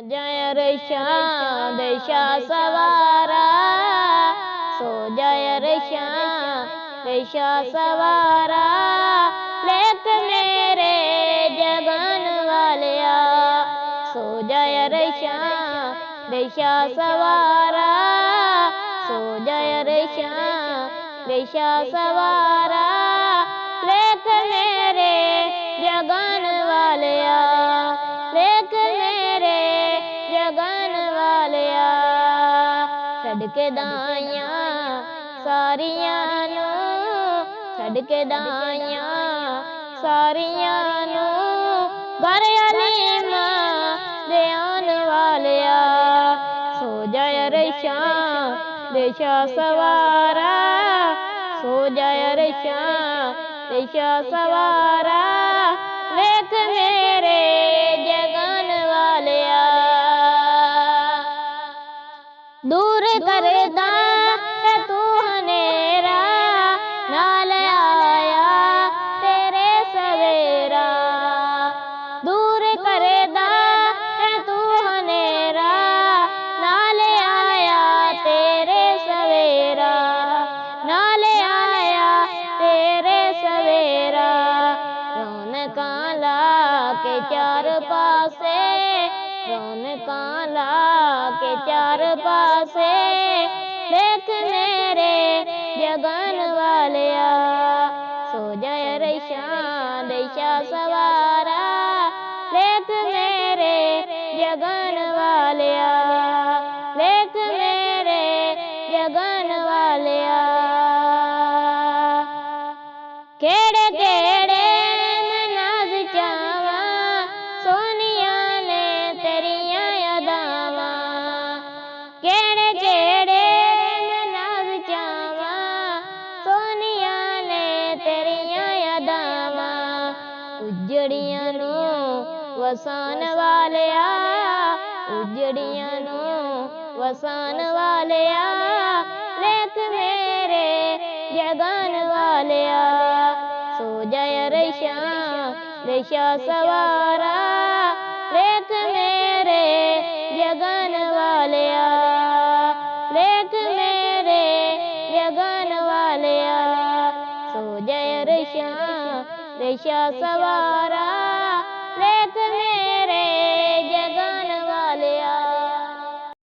जय रे श्याम देशा सवारा, सो जय रे श्याम देशा सवारा, लेख मेरे जगन वालिया, सो जय रे श्याम देशा सवारा, सो जय रे श्याम देशा सवारा, लेख मेरे जगन वालिया, लेख मेरे जगन वालिया, छड़ के दाइयां सारियां नूं, छड़ के दाइयां सारियां नूं, घर अलीमा दे आन वालिया, सो जय रे श्याम देशा सवारा, सो जय रे श्याम देशा सवारा, लेख मेरे जगन वालिया, दूर करदा ते तू हनेरा, नाल आया तेरे सवेरा, दूर करदा ते तू हनेरा, नाल आया तेरे सवेरा, नाल आया तेरे सवेरा, रौनकां ला के चार पासे, रौनकां ला के चार पासे, देख मेरे जगन वालिया, सो जय रे श्याम देशा सवारा, लेख मेरे जगन वालिया, लेख मेरे जगन वालिया, केड़े केड़े नाज चावा, सोनिया ने तेरिया यादावा, केड़े केड़े नाज चावा, सोनिया ने तेरिया यादावा, उजड़ियां नूं वसान वालिया, उजड़ियां नूं वसान वालिया, लेख मेरे जगन वालिया, सो जय रे श्याम देशा सवारा, लेख मेरे जगन वालिया, लेख मेरे जगन वालिया, सो जय रे श्याम देशा सवारा।